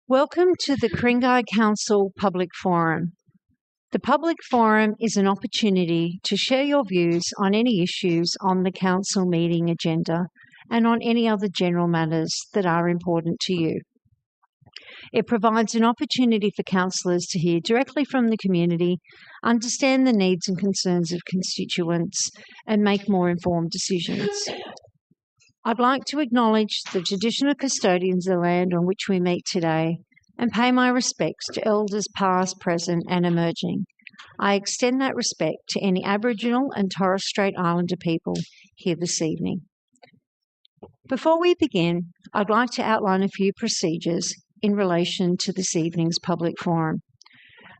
Welcome to the Ku-ring-gai Council Public Forum. The Public Forum is an opportunity to share your views on any issues on the Council meeting agenda and on any other general matters that are important to you. It provides an opportunity for councillors to hear directly from the community, understand the needs and concerns of constituents, and make more informed decisions. I'd like to acknowledge the traditional custodians of the land on which we meet today and pay my respects to elders past, present and emerging. I extend that respect to any Aboriginal and Torres Strait Islander people here this evening. Before we begin, I'd like to outline a few procedures in relation to this evening's public forum.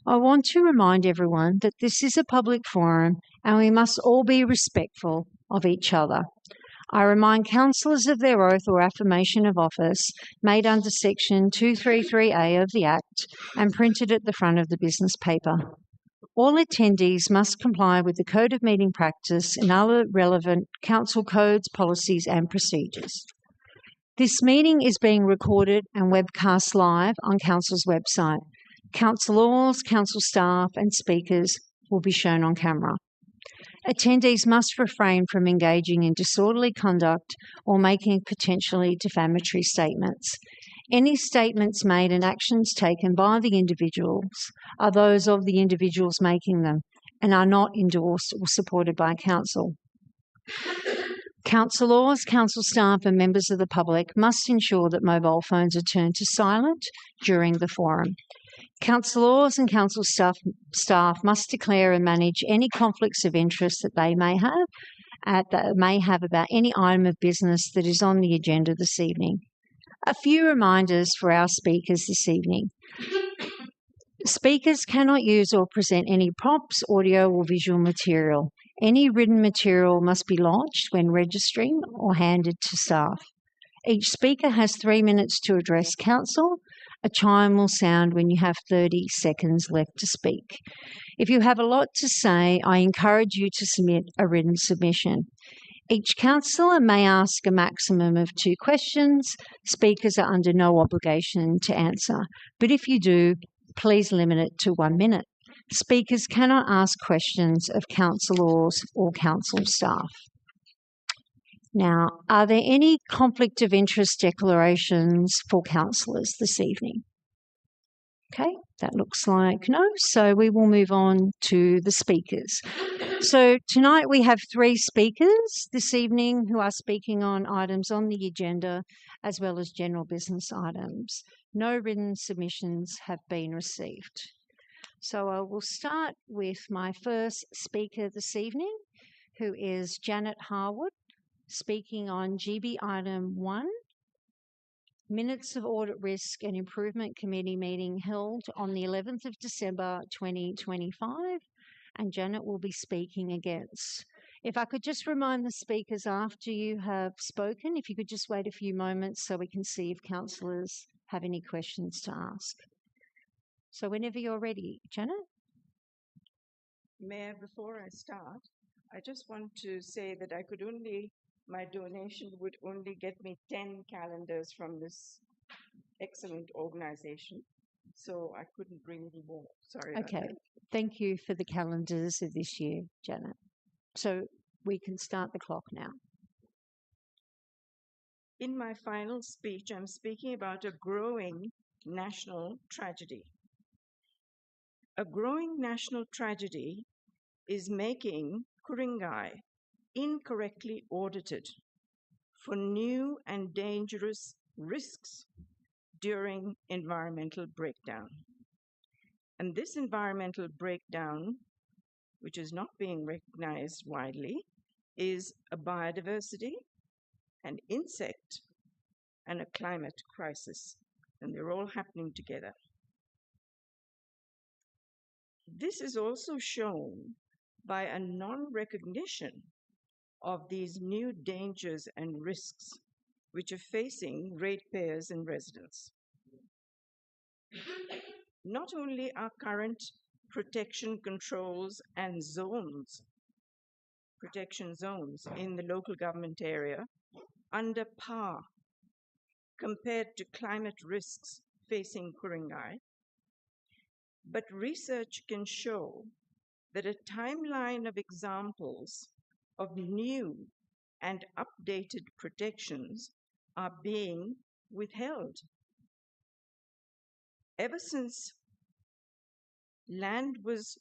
I want to remind everyone that this is a public forum and we must all be respectful of each other. I remind councillors of their oath or affirmation of office made under Section 233A of the Act and printed at the front of the business paper. All attendees must comply with the Code of Meeting Practice and other relevant council codes, policies and procedures. This meeting is being recorded and webcast live on Council's website. Councillors, council staff and speakers will be shown on camera. Attendees must refrain from engaging in disorderly conduct or making potentially defamatory statements. Any statements made and actions taken by the individuals are those of the individuals making them and are not endorsed or supported by Council. Councillors, council staff and members of the public must ensure that mobile phones are turned to silent during the forum. Councillors and council staff must declare and manage any conflicts of interest that they may have about any item of business that is on the agenda this evening. A few reminders for our speakers this evening. Speakers cannot use or present any props, audio or visual material. Any written material must be lodged when registering or handed to staff. Each speaker has 3 minutes to address council. A chime will sound when you have 30 seconds left to speak. If you have a lot to say, I encourage you to submit a written submission. Each councillor may ask a maximum of 2 questions. Speakers are under no obligation to answer, but if you do, please limit it to 1 minute. Speakers cannot ask questions of councillors or council staff. Now, are there any conflict of interest declarations for councillors this evening? Okay, that looks like no. So we will move on to the speakers. So tonight we have 3 speakers this evening who are speaking on items on the agenda as well as general business items. No written submissions have been received. So I will start with my first speaker this evening, who is Janet Harwood, speaking on GB item 1, Minutes of Audit Risk and Improvement Committee meeting held on the 11th of December 2025, and Janet will be speaking against. If I could just remind the speakers after you have spoken, if you could just wait a few moments so we can see if councillors have any questions to ask. So whenever you're ready, Janet. Mayor, before I start, I just want to say that my donation would only get me 10 calendars from this excellent organization, so I couldn't bring any more. Sorry about that. Okay, thank you for the calendars of this year, Janet. So we can start the clock now. In my final speech, I'm speaking about a growing national tragedy. A growing national tragedy is making Ku-ring-gai incorrectly audited for new and dangerous risks during environmental breakdown. And this environmental breakdown, which is not being recognized widely, is a biodiversity, an insect, and a climate crisis. And they're all happening together. This is also shown by a non-recognition of these new dangers and risks which are facing ratepayers and residents. Not only are current protection controls and protection zones in the local government area under par compared to climate risks facing Ku-ring-gai, but research can show that a timeline of examples of new and updated protections are being withheld. Ever since land was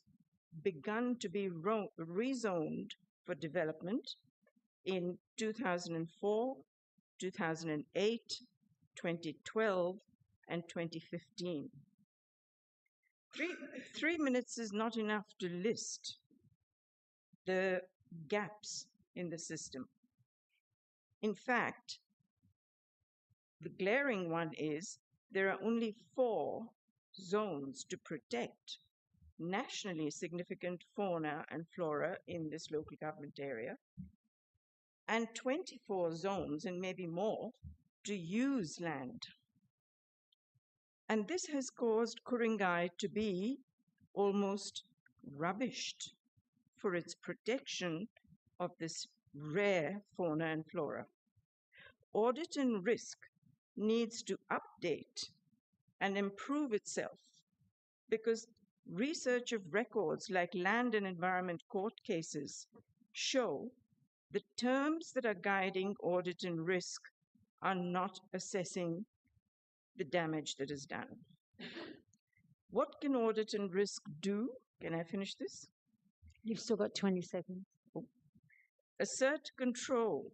begun to be rezoned for development in 2004, 2008, 2012, and 2015. 3 minutes is not enough to list the gaps in the system. In fact, the glaring one is there are only 4 zones to protect nationally significant fauna and flora in this local government area, and 24 zones, and maybe more, to use land. And this has caused Ku-ring-gai to be almost rubbished for its protection of this rare fauna and flora. Audit and Risk needs to update and improve itself because research of records like land and environment court cases show the terms that are guiding Audit and Risk are not assessing the damage that is done. What can Audit and Risk do? Can I finish this? You've still got 20 seconds. Assert control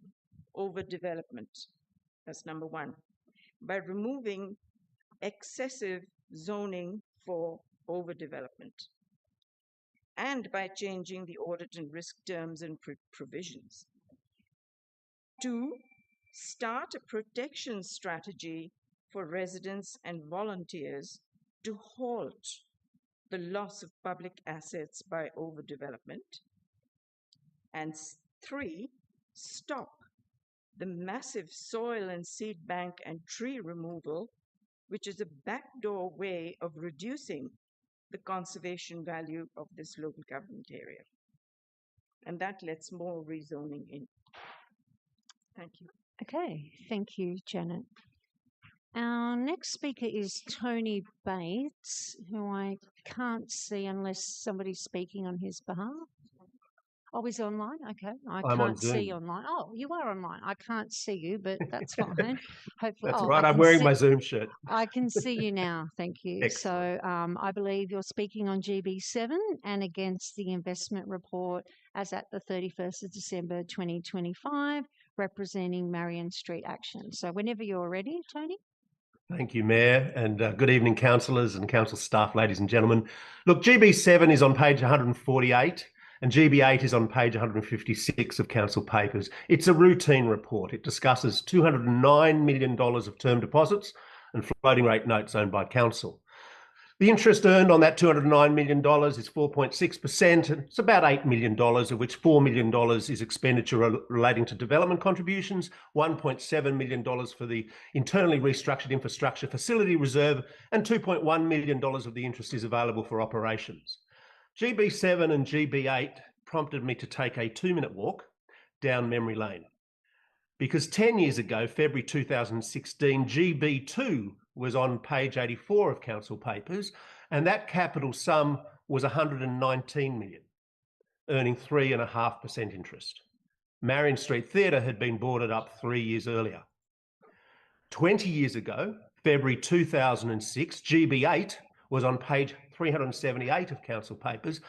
over development. That's number 1. By removing excessive zoning for overdevelopment and by changing the Audit and Risk terms and provisions. 2, start a protection strategy for residents and volunteers to halt the loss of public assets by overdevelopment. And 3, stop the massive soil and seed bank and tree removal, which is a backdoor way of reducing the conservation value of this local government area. And that lets more rezoning in. Thank you. Okay, thank you, Janet. Our next speaker is Tony Bates, who I can't see unless somebody's speaking on his behalf. Oh, he's online? Okay. I'm can't on see Zoom. online. Oh, you are online. I can't see you, but that's fine. Hopefully, That's oh, right. I I'm can wearing see- my Zoom shirt. I can see you now. Thank you. Excellent. So I believe you're speaking on GB7 and against the investment report as at the 31st of December 2025, representing Marion Street Action. So whenever you're ready, Tony. Thank you, Mayor, and good evening, councillors and council staff, ladies and gentlemen. Look, GB7 is on page 148 and GB8 is on page 156 of council papers. It's a routine report. It discusses $209 million of term deposits and floating rate notes owned by council. The interest earned on that $209 million is 4.6%, and it's about $8 million, of which $4 million is expenditure relating to development contributions, $1.7 million for the internally restructured infrastructure facility reserve, and $2.1 million of the interest is available for operations. GB7 and GB8 prompted me to take a 2-minute walk down memory lane. Because 10 years ago, February 2016, GB2 was on page 84 of council papers, and that capital sum was $119 million, earning 3.5% interest. Marion Street Theatre had been boarded up 3 years earlier. 20 years ago, February 2006, GB8 was on page 378 of council papers,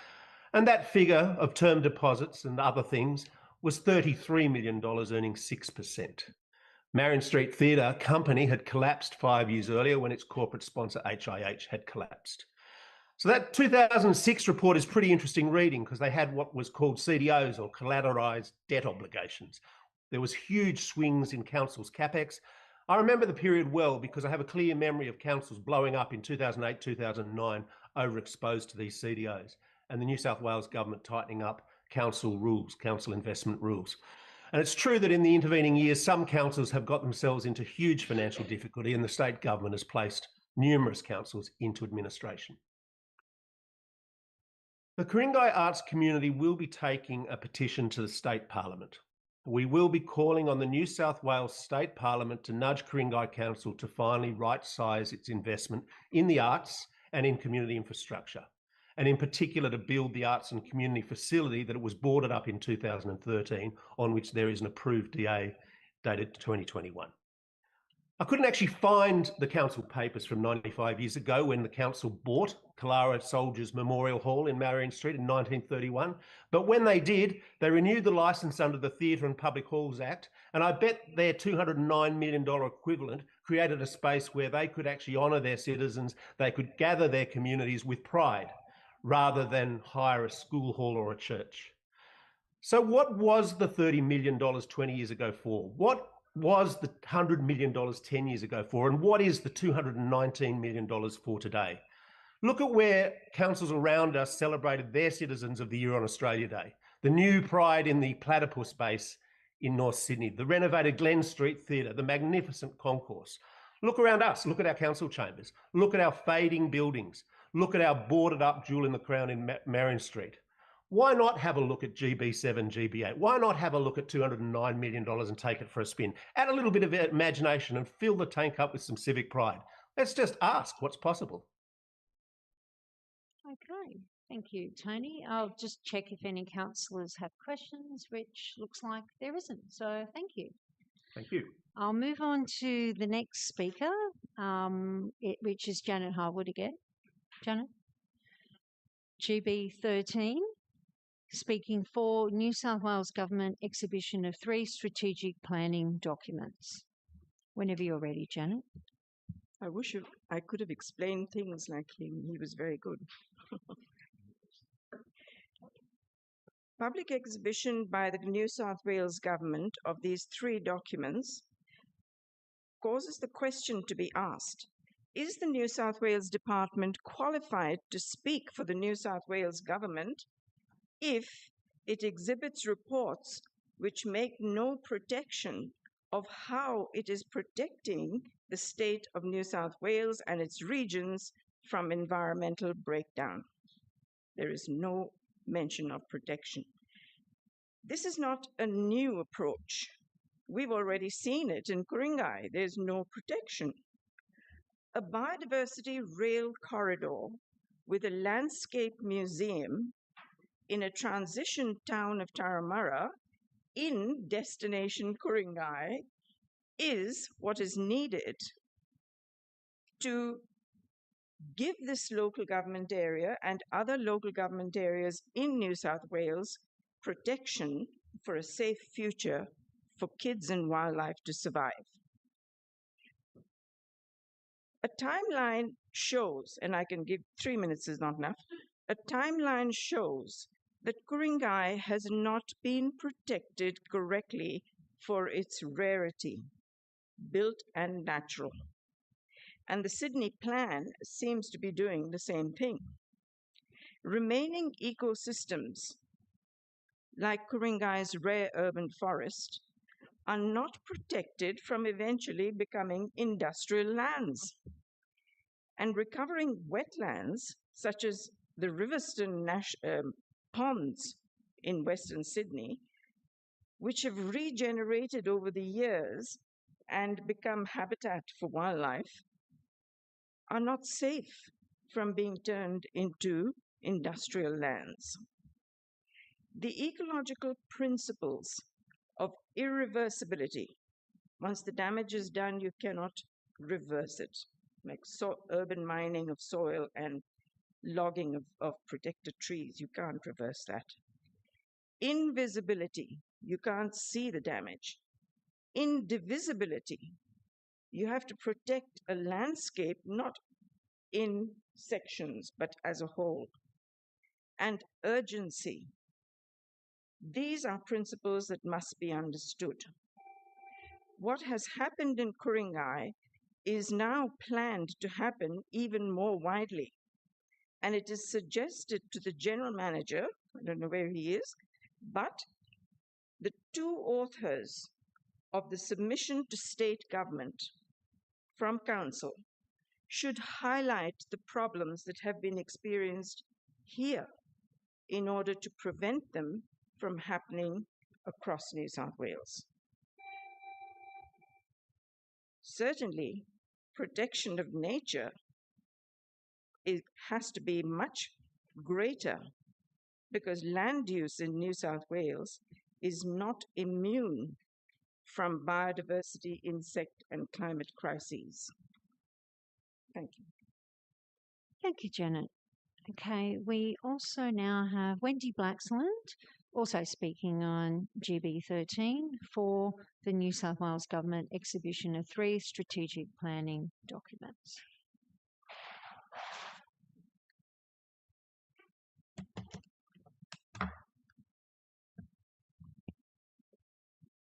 and that figure of term deposits and other things was $33 million, earning 6%. Marion Street Theatre Company had collapsed 5 years earlier when its corporate sponsor HIH had collapsed. So that 2006 report is pretty interesting reading because they had what was called CDOs, or collateralised debt obligations. There was huge swings in council's capex. I remember the period well because I have a clear memory of councils blowing up in 2008, 2009, overexposed to these CDOs, and the New South Wales government tightening up council rules, council investment rules. And it's true that in the intervening years, some councils have got themselves into huge financial difficulty and the state government has placed numerous councils into administration. The Ku-ring-gai arts community will be taking a petition to the state parliament. We will be calling on the New South Wales State Parliament to nudge Ku-ring-gai Council to finally right-size its investment in the arts and in community infrastructure, and in particular to build the arts and community facility that it was boarded up in 2013, on which there is an approved DA dated 2021. I couldn't actually find the council papers from 95 years ago when the council bought Kalara Soldiers Memorial Hall in Marion Street in 1931. But when they did, they renewed the licence under the Theatre and Public Halls Act, and I bet their $209 million equivalent created a space where they could actually honour their citizens, they could gather their communities with pride, rather than hire a school hall or a church. So what was the $30 million 20 years ago for? What was the $100 million 10 years ago for? And what is the $219 million for today? Look at where councils around us celebrated their Citizens of the Year on Australia Day. The new pride in the Platypus base in North Sydney, the renovated Glen Street Theatre, the magnificent concourse. Look around us, look at our council chambers, look at our fading buildings, look at our boarded up jewel in the crown in Marion Street. Why not have a look at GB7, GB8? Why not have a look at $209 million and take it for a spin? Add a little bit of imagination and fill the tank up with some civic pride. Let's just ask what's possible. Okay, thank you, Tony. I'll just check if any councillors have questions, which looks like there isn't. So thank you. Thank you. I'll move on to the next speaker, which is Janet Harwood again. Janet? GB13. Speaking for New South Wales Government exhibition of 3 strategic planning documents. Whenever you're ready, Janet. I wish I could have explained things like him. He was very good. Public exhibition by the New South Wales Government of these 3 documents causes the question to be asked, is the New South Wales Department qualified to speak for the New South Wales Government if it exhibits reports which make no protection of how it is protecting the state of New South Wales and its regions from environmental breakdown? There is no mention of protection. This is not a new approach. We've already seen it in Ku-ring-gai. There's no protection. A biodiversity rail corridor with a landscape museum in a transition town of Tarramurra in destination Ku-ring-gai is what is needed to give this local government area and other local government areas in New South Wales protection for a safe future for kids and wildlife to survive. A timeline shows, and I can give 3 minutes is not enough, a timeline shows that Ku-ring-gai has not been protected correctly for its rarity, built and natural. And the Sydney Plan seems to be doing the same thing. Remaining ecosystems, like Ku-ring-gai's rare urban forest, are not protected from eventually becoming industrial lands. And recovering wetlands, such as the Riverstone ponds in Western Sydney, which have regenerated over the years and become habitat for wildlife, are not safe from being turned into industrial lands. The ecological principles of irreversibility, once the damage is done, you cannot reverse it, like urban mining of soil and logging of protected trees, you can't reverse that. Invisibility, you can't see the damage. Indivisibility, you have to protect a landscape not in sections but as a whole. And urgency, these are principles that must be understood. What has happened in Ku-ring-gai is now planned to happen even more widely. And it is suggested to the general manager, I don't know where he is, but the 2 authors of the submission to state government from council should highlight the problems that have been experienced here in order to prevent them from happening across New South Wales. Certainly, protection of nature has to be much greater because land use in New South Wales is not immune from biodiversity, insect, and climate crises. Thank you. Thank you, Janet. Okay, we also now have Wendy Blaxland, also speaking on GB 13 for the New South Wales Government exhibition of 3 strategic planning documents.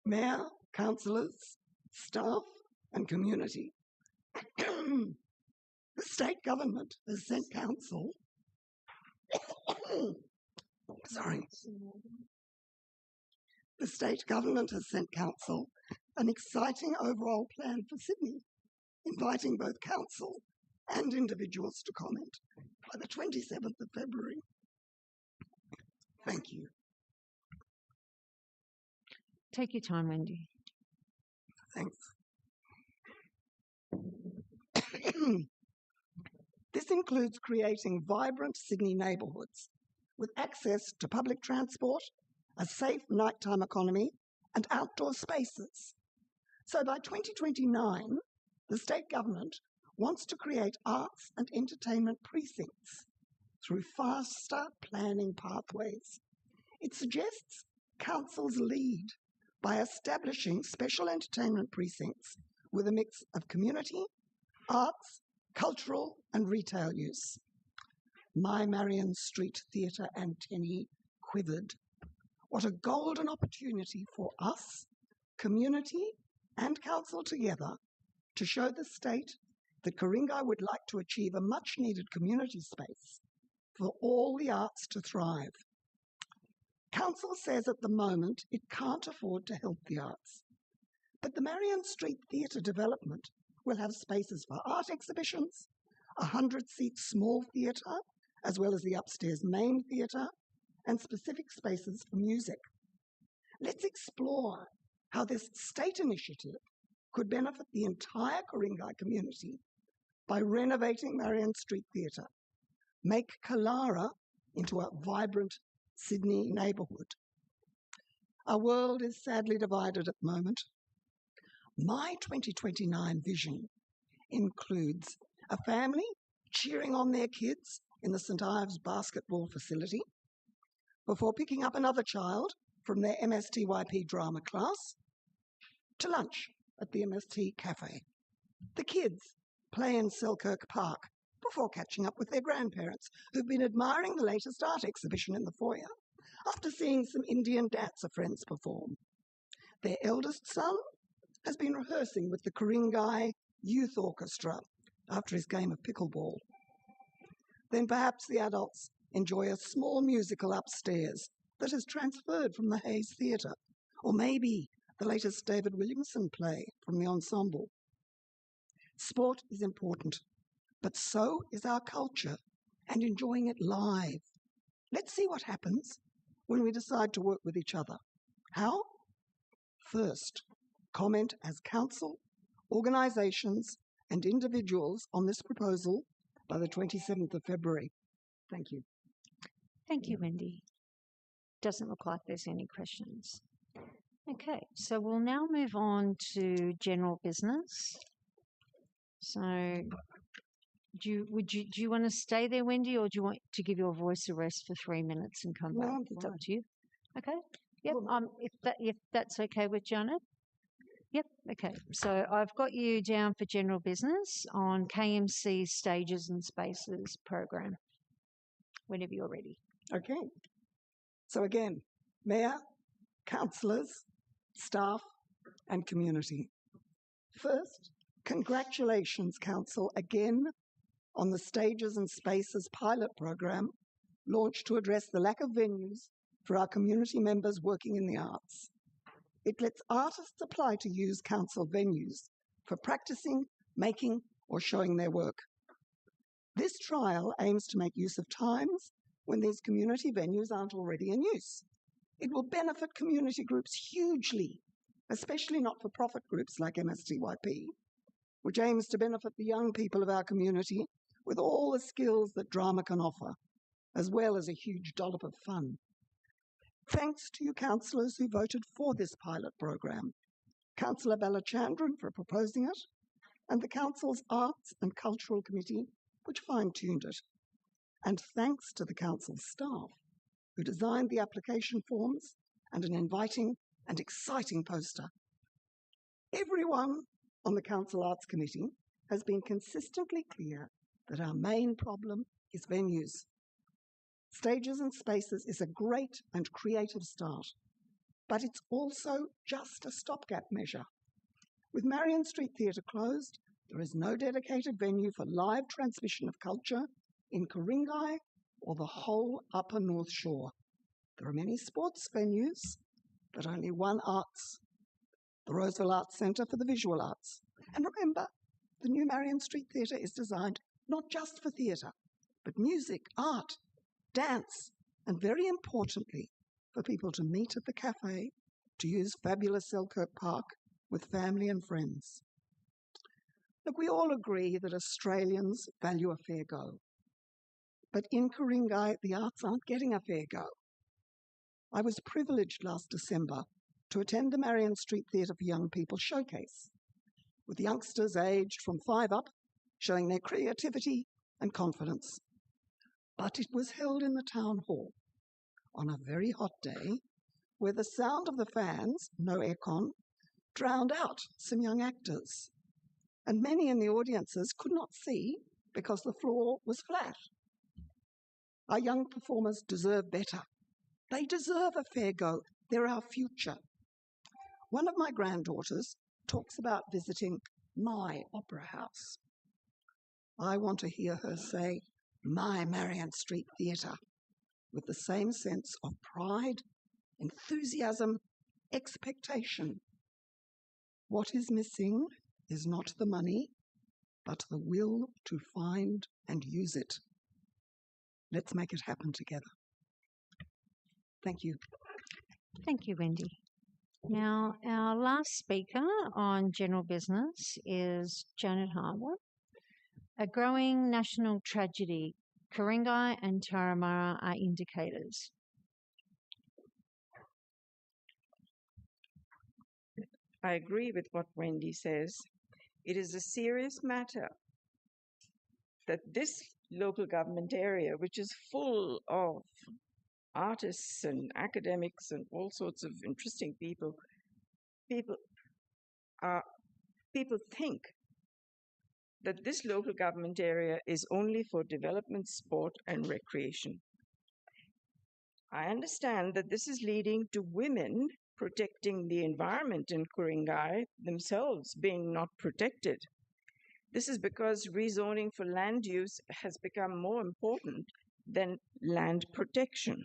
Mayor, councillors, staff and community. The state government has sent council The state government has sent council an exciting overall plan for Sydney, inviting both council and individuals to comment by the 27th of February. Thank you. Take your time, Wendy. Thanks. This includes creating vibrant Sydney neighbourhoods with access to public transport, a safe nighttime economy and outdoor spaces. So by 2029, the state government wants to create arts and entertainment precincts through faster planning pathways. It suggests councils lead by establishing special entertainment precincts with a mix of community, arts, cultural and retail use. My Marion Street Theatre antennae quivered. What a golden opportunity for us, community and council together to show the state that Ku-ring-gai would like to achieve a much needed community space for all the arts to thrive. Council says at the moment it can't afford to help the arts, but the Marion Street Theatre development will have spaces for art exhibitions, a 100-seat small theatre, as well as the upstairs main theatre, and specific spaces for music. Let's explore how this state initiative could benefit the entire Ku-ring-gai community by renovating Marion Street Theatre, make Kalara into a vibrant Sydney neighbourhood. Our world is sadly divided at the moment. My 2029 vision includes a family cheering on their kids in the St Ives basketball facility before picking up another child from their MSTYP drama class to lunch at the MST cafe. The kids play in Selkirk Park before catching up with their grandparents who've been admiring the latest art exhibition in the foyer after seeing some Indian dancer friends perform. Their eldest son has been rehearsing with the Ku-ring-gai Youth Orchestra after his game of pickleball. Then perhaps the adults enjoy a small musical upstairs that has transferred from the Hayes Theatre, or maybe the latest David Williamson play from the ensemble. Sport is important, but so is our culture and enjoying it live. Let's see what happens when we decide to work with each other. How? First, comment as council, organisations and individuals on this proposal by the 27th of February. Thank you. Thank you, Wendy. Doesn't look like there's any questions. Okay, so we'll now move on to general business. So do you want to stay there, Wendy, or do you want to give your voice a rest for 3 minutes and come No, back? I'm It's up fine. to you. Okay. Yep. If that's okay with Janet. Yep. Okay. So I've got you down for general business on KMC Stages and Spaces program. Whenever you're ready. Okay. So again, Mayor, councillors, staff and community. First, congratulations, Council, again on the Stages and Spaces pilot program launched to address the lack of venues for our community members working in the arts. It lets artists apply to use council venues for practicing, making or showing their work. This trial aims to make use of times when these community venues aren't already in use, It will benefit community groups hugely, especially not-for-profit groups like MSTYP, which aims to benefit the young people of our community with all the skills that drama can offer, as well as a huge dollop of fun. Thanks to you councillors who voted for this pilot program, Councillor Balachandran for proposing it, and the Council's Arts and Cultural Committee, which fine-tuned it. And thanks to the Council's staff, who designed the application forms and an inviting and exciting poster. Everyone on the Council Arts Committee has been consistently clear that our main problem is venues. Stages and spaces is a great and creative start, but it's also just a stopgap measure. With Marion Street Theatre closed, there is no dedicated venue for live transmission of culture in Ku-ring-gai or the whole Upper North Shore. There are many sports venues, but only one arts, the Roseville Arts Centre for the Visual Arts. And remember, the new Marion Street Theatre is designed not just for theatre, but music, art, dance, and very importantly, for people to meet at the cafe, to use fabulous Selkirk Park with family and friends. Look, we all agree that Australians value a fair go. But in Ku-ring-gai, the arts aren't getting a fair go. I was privileged last December to attend the Marion Street Theatre for Young People showcase, with youngsters aged from 5 up showing their creativity and confidence. But it was held in the town hall on a very hot day where the sound of the fans, no aircon, drowned out some young actors. And many in the audiences could not see because the floor was flat. Our young performers deserve better. They deserve a fair go. They're our future. One of my granddaughters talks about visiting my opera house. I want to hear her say, my Marion Street Theatre, with the same sense of pride, enthusiasm, expectation. What is missing is not the money, but the will to find and use it. Let's make it happen together. Thank you. Thank you, Wendy. Now, our last speaker on general business is Janet Harwood. A growing national tragedy, Ku-ring-gai and Tarahumara are indicators. I agree with what Wendy says. It is a serious matter that this local government area, which is full of artists and academics and all sorts of interesting people think that this local government area is only for development, sport, and recreation. I understand that this is leading to women protecting the environment in Ku-ring-gai themselves being not protected. This is because rezoning for land use has become more important than land protection.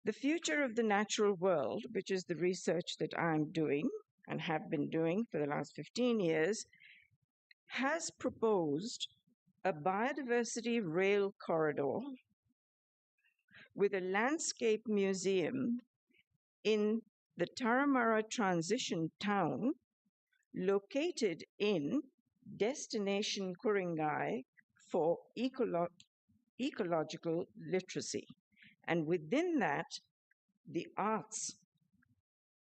The future of the natural world, which is the research that I'm doing and have been doing for the last 15 years, has proposed a biodiversity rail corridor with a landscape museum in the Tarahumara transition town located in Destination Ku-ring-gai for ecological literacy. And within that, the arts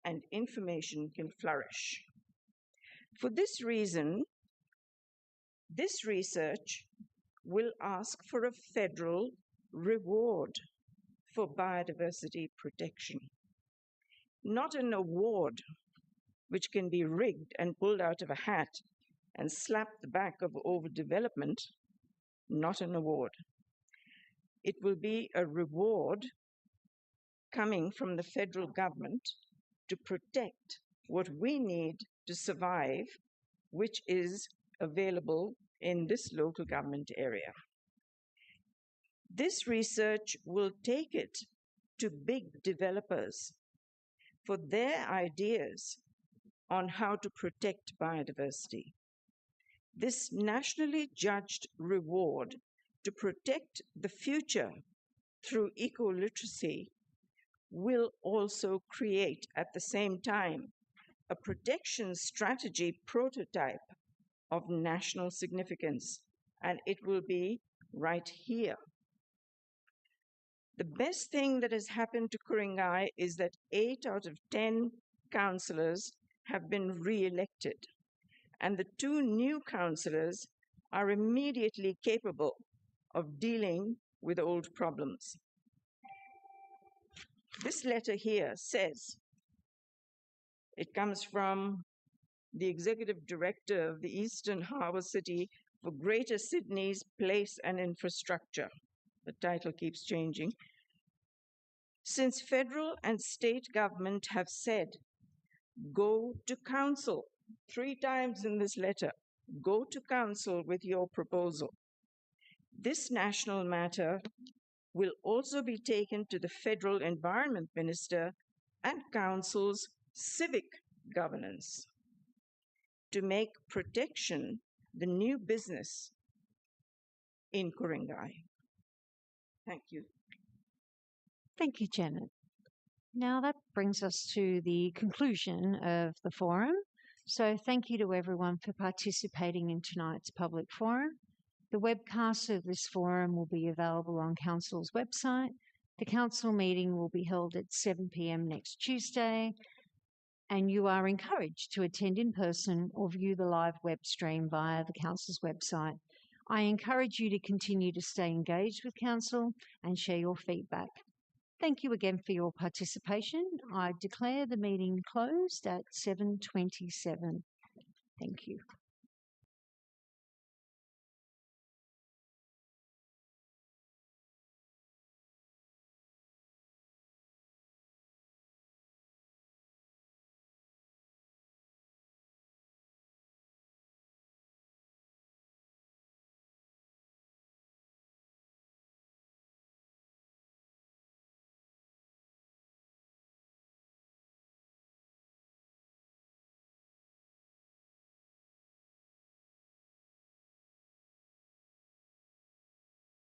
and information can flourish. For this reason, this research will ask for a federal reward for biodiversity protection, not an award which can be rigged and pulled out of a hat and slapped the back of overdevelopment, not an award. It will be a reward coming from the federal government to protect what we need to survive, which is available in this local government area. This research will take it to big developers for their ideas on how to protect biodiversity. This nationally judged reward to protect the future through eco-literacy will also create at the same time a protection strategy prototype of national significance, and it will be right here. The best thing that has happened to Ku-ring-gai is that 8 out of 10 councillors have been re-elected, and the 2 new councillors are immediately capable of dealing with old problems. This letter here says, it comes from the Executive Director of the Eastern Harbour City for Greater Sydney's Place and Infrastructure. The title keeps changing. Since federal and state government have said, go to council, 3 times in this letter, go to council with your proposal. This national matter will also be taken to the Federal Environment Minister and Council's civic governance to make protection the new business in Ku-ring-gai. Thank you. Thank you, Janet. Now that brings us to the conclusion of the forum. So thank you to everyone for participating in tonight's public forum. The webcast of this forum will be available on Council's website. The Council meeting will be held at 7 p.m. next Tuesday, and you are encouraged to attend in person or view the live web stream via the Council's website. I encourage you to continue to stay engaged with Council and share your feedback. Thank you again for your participation. I declare the meeting closed at 7:27. Thank you.